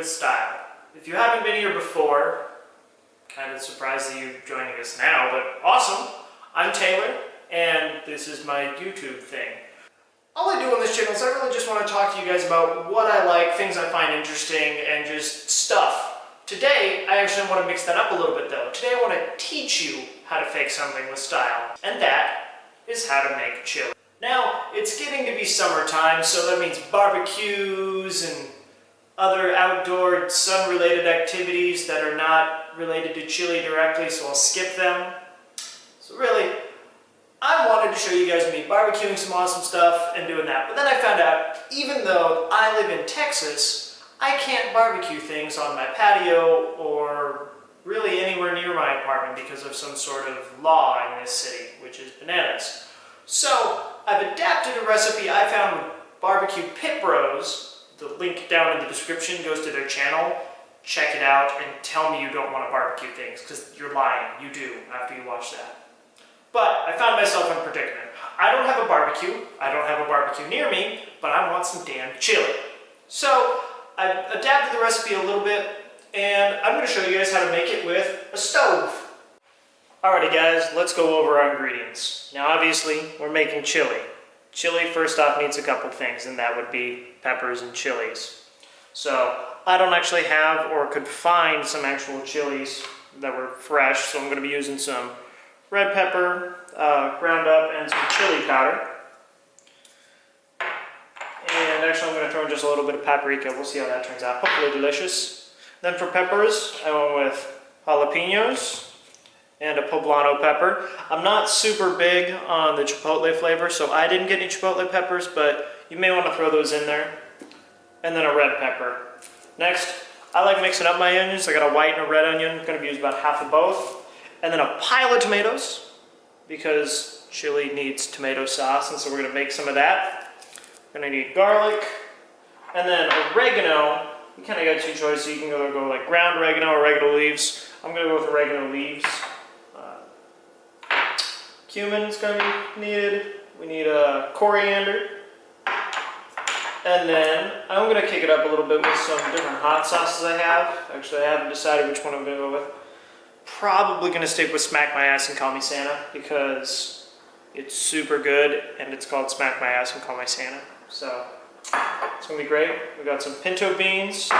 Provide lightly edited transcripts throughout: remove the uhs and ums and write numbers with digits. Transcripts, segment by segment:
with style. If you haven't been here before, kind of surprised that you're joining us now, but awesome. I'm Taylor, and this is my YouTube thing. All I do on this channel is I really just want to talk to you guys about what I like, things I find interesting, and just stuff. Today, I actually want to mix that up a little bit though. Today I want to teach you how to fake something with style, and that is how to make chili. Now, it's getting to be summertime, so that means barbecues and other outdoor sun-related activities that are not related to chili directly, so I'll skip them. So really, I wanted to show you guys me barbecuing some awesome stuff and doing that. But then I found out, even though I live in Texas, I can't barbecue things on my patio or really anywhere near my apartment because of some sort of law in this city, which is bananas. So I've adapted a recipe I found with Barbecue Pit Bros. The link down in the description goes to their channel. Check it out and tell me you don't want to barbecue things, because you're lying. You do after you watch that. But I found myself in a predicament. I don't have a barbecue. I don't have a barbecue near me, but I want some damn chili. So I've adapted the recipe a little bit, and I'm going to show you guys how to make it with a stove. Alrighty guys, let's go over our ingredients. Now obviously, we're making chili. Chili, first off, needs a couple things, and that would be peppers and chilies. So I don't actually have or could find some actual chilies that were fresh, so I'm going to be using some red pepper, ground up, and some chili powder. And actually I'm going to throw in just a little bit of paprika. We'll see how that turns out. Hopefully delicious. Then for peppers, I went with jalapenos and a poblano pepper. I'm not super big on the chipotle flavor, so I didn't get any chipotle peppers, but you may want to throw those in there. And then a red pepper. Next, I like mixing up my onions. I got a white and a red onion. I'm going to use about half of both. And then a pile of tomatoes, because chili needs tomato sauce, and so we're going to make some of that. We're going to need garlic, and then oregano. You kind of got two choices. You can go like ground oregano or oregano leaves. I'm going to go with oregano leaves. Cumin is going to be needed. We need coriander. And then I'm going to kick it up a little bit with some different hot sauces I have. Actually, I haven't decided which one I'm going to go with. Probably going to stick with Smack My Ass and Call Me Santa, because it's super good and it's called Smack My Ass and Call Me Santa. So it's going to be great. We got some pinto beans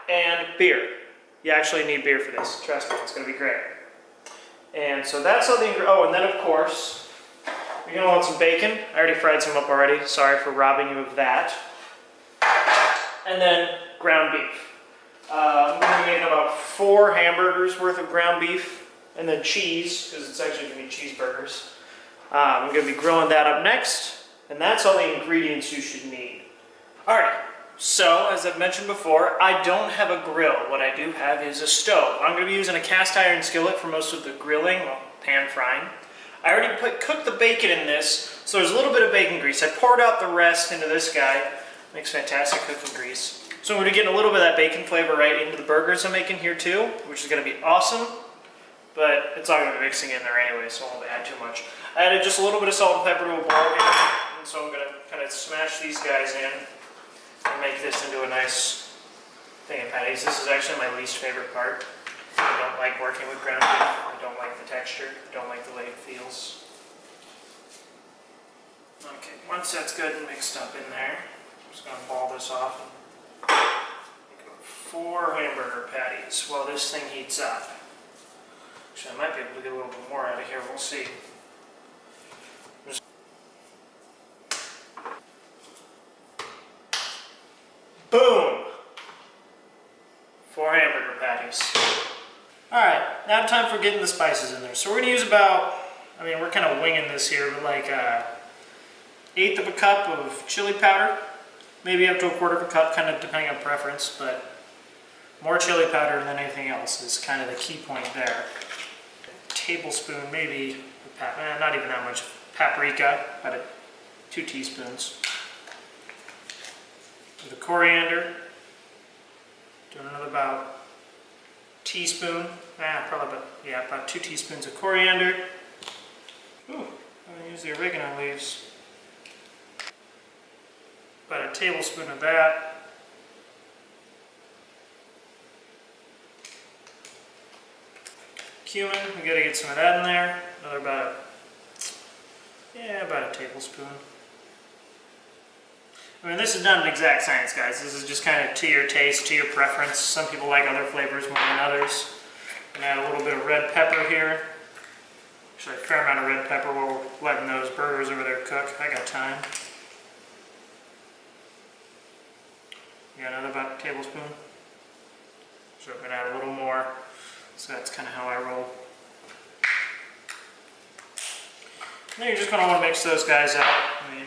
and beer. You actually need beer for this. Trust me, it's going to be great. And so that's all the ingredients. Oh, and then of course, you're going to want some bacon. I already fried some up already. Sorry for robbing you of that. And then ground beef. I'm going to be making about 4 hamburgers worth of ground beef. And then cheese, because it's actually going to be cheeseburgers. I'm going to be grilling that up next. And that's all the ingredients you should need. Alright, so as I've mentioned before, I don't have a grill. What I do have is a stove. I'm going to be using a cast iron skillet for most of the grilling, well, pan frying. I already cooked the bacon in this, so there's a little bit of bacon grease. I poured out the rest into this guy. Makes fantastic cooking grease. So I'm going to get a little bit of that bacon flavor right into the burgers I'm making here too, which is going to be awesome. But it's all going to be mixing in there anyway, so I won't add too much. I added just a little bit of salt and pepper to a bowl here, and so I'm going to kind of smash these guys in and make this into a nice thing of patties. This is actually my least favorite part. I don't like working with ground beef. I don't like the texture. I don't like the way it feels. Okay, once that's good and mixed up in there, I'm just going to ball this off and make about 4 hamburger patties while this thing heats up. Actually, I might be able to get a little bit more out of here. We'll see. Boom! 4 hamburger patties. Alright, now time for getting the spices in there. So we're going to use about, I mean, we're kind of winging this here, but like 1/8 of a cup of chili powder. Maybe up to 1/4 of a cup, kind of depending on preference, but more chili powder than anything else is kind of the key point there. A tablespoon, maybe, not even that much, paprika, about 2 teaspoons. The coriander, doing another about teaspoon, probably about 2 teaspoons of coriander. Ooh, I'm going to use the oregano leaves. About a tablespoon of that. cumin, we gotta get some of that in there. Another about a tablespoon. I mean, this is not an exact science, guys. This is just kind of to your taste, to your preference. Some people like other flavors more than others. I'm gonna add a little bit of red pepper here. Actually, a fair amount of red pepper while we're letting those burgers over there cook. I got time. Yeah, another about a tablespoon. So I'm gonna add a little more. So that's kind of how I roll. Then you're just gonna want to mix those guys out. I mean,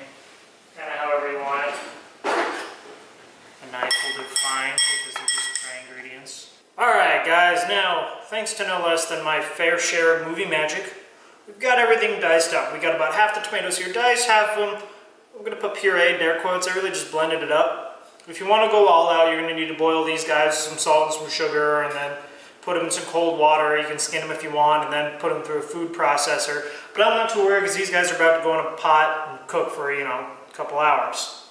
kind of however you want it. A knife will do fine because they're just dry ingredients. Alright guys, now, thanks to no less than my fair share of movie magic, we've got everything diced up. We got about half the tomatoes here diced, half of them, I'm going to put pureed in air quotes. I really just blended it up. If you want to go all out, you're going to need to boil these guys with some salt and some sugar, and then put them in some cold water. You can skin them if you want, and then put them through a food processor. But I'm not too worried because these guys are about to go in a pot and cook for, you know, a couple hours.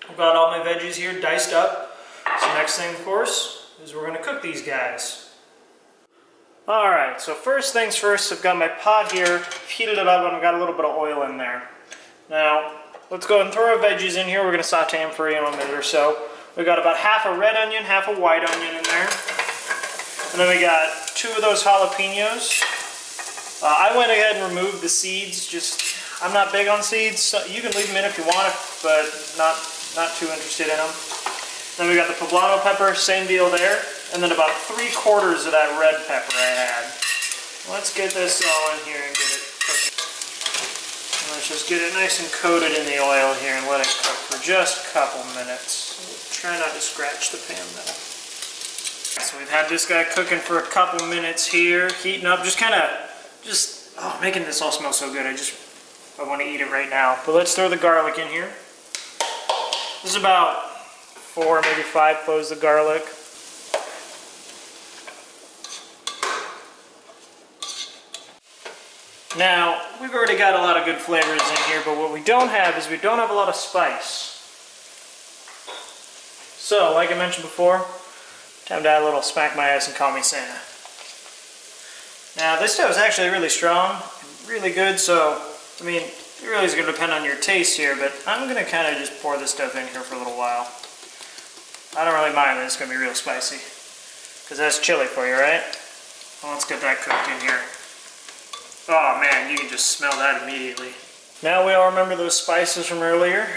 I've got all my veggies here diced up. So next thing, of course, is we're going to cook these guys. Alright, so first things first, I've got my pot here, heated it up, and I've got a little bit of oil in there. Now, let's go ahead and throw our veggies in here. We're going to saute them for, you know, a minute or so. We've got about half a red onion, half a white onion in there. And then we got 2 of those jalapenos. I went ahead and removed the seeds. I'm not big on seeds. So you can leave them in if you want, but not too interested in them. Then we got the poblano pepper, same deal there. And then about 3/4 of that red pepper I had. Let's get this all in here and get it cooking. And let's just get it nice and coated in the oil here and let it cook for just a couple minutes. Try not to scratch the pan though. So we've had this guy cooking for a couple minutes here, heating up, oh, making this all smell so good. I want to eat it right now. But let's throw the garlic in here. This is about 4, maybe 5 cloves of garlic. Now, we've already got a lot of good flavors in here, but what we don't have is we don't have a lot of spice. So, like I mentioned before, time to add a little smack my ass and call me Santa. Now, this stuff is actually really strong, really good, so, I mean, it really is going to depend on your taste here, but I'm going to kind of just pour this stuff in here for a little while. I don't really mind that it's going to be real spicy, because that's chili for you, right? Well, let's get that cooked in here. Oh man, you can just smell that immediately. Now we all remember those spices from earlier.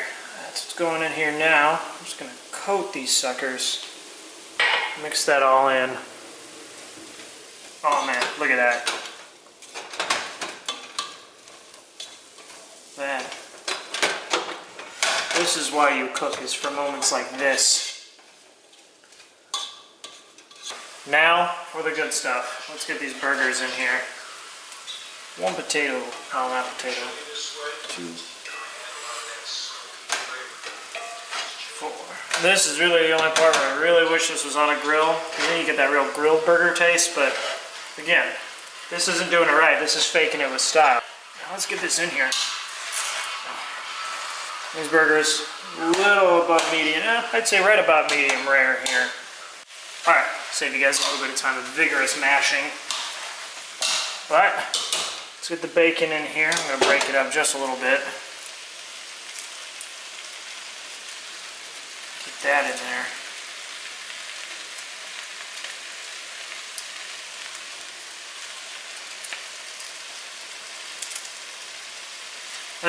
That's what's going in here now. I'm just going to coat these suckers. Mix that all in. Oh man, look at that. Man. This is why you cook, is for moments like this. Now for the good stuff. Let's get these burgers in here. 1 potato, oh not potato, 2, 4. This is really the only part where I really wish this was on a grill, because then you get that real grilled burger taste, but again, this isn't doing it right, this is faking it with style. Now let's get this in here. These burgers, a little above medium, I'd say right about medium rare here. Alright, save you guys a little bit of time of vigorous mashing. Alright. Let's get the bacon in here. I'm going to break it up just a little bit. Get that in there.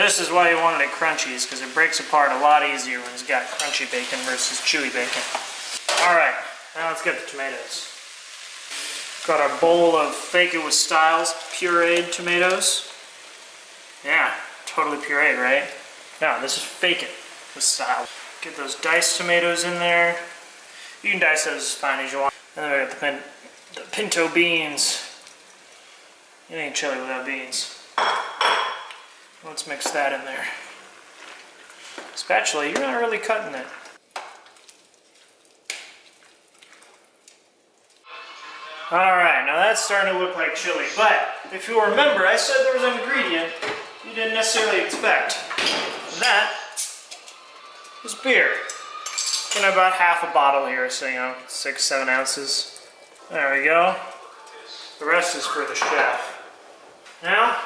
This is why you wanted it crunchy, is because it breaks apart a lot easier when it's got crunchy bacon versus chewy bacon. Alright, now let's get the tomatoes. Got our bowl of Fake It With Styles pureed tomatoes. Yeah, totally pureed, right? No, this is Fake It With Style. Get those diced tomatoes in there. You can dice those as fine as you want. And then we got the pinto beans. It ain't chili without beans. Let's mix that in there. Spatula, you're not really cutting it. Alright, now that's starting to look like chili, but if you'll remember, I said there was an ingredient you didn't necessarily expect. And that is beer. And about half a bottle here, so 6-7 ounces. There we go. The rest is for the chef. Now,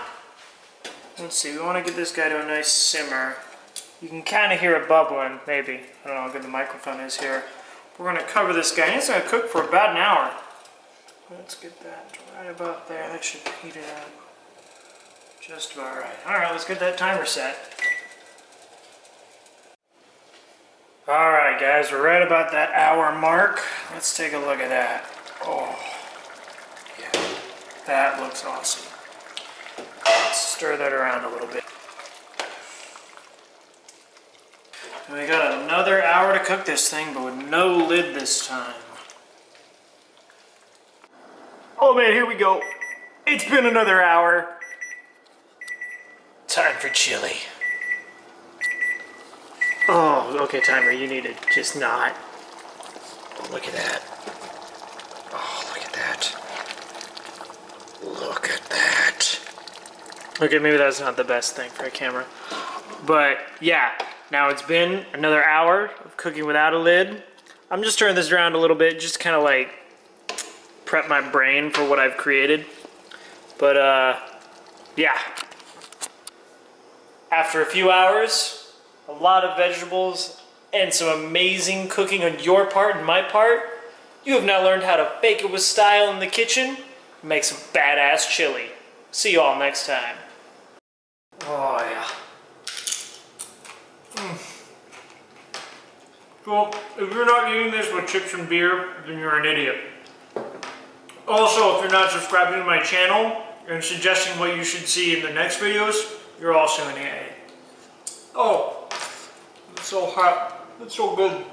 let's see, we want to get this guy to a nice simmer. You can kind of hear it bubbling, maybe. I don't know how good the microphone is here. We're going to cover this guy, and it's going to cook for about an hour. Let's get that right about there. That should heat it up just about right. Alright, let's get that timer set. Alright guys, we're right about that hour mark. Let's take a look at that. Oh, yeah, that looks awesome. Let's stir that around a little bit. And we got another hour to cook this thing, but with no lid this time. Oh man, here we go. It's been another hour. Time for chili. Oh, okay, timer, you need to just not. Oh, look at that. Oh, look at that. Look at that. Okay, maybe that's not the best thing for a camera. But, yeah, now it's been another hour of cooking without a lid. I'm just turning this around a little bit, just kind of like prep my brain for what I've created. But, yeah. After a few hours, a lot of vegetables, and some amazing cooking on your part and my part, you have now learned how to bake it with style in the kitchen and make some badass chili. See you all next time. Oh yeah. Well, if you're not eating this with chips and beer, then you're an idiot. Also, if you're not subscribing to my channel and suggesting what you should see in the next videos, you're also an idiot. Oh, it's so hot. It's so good.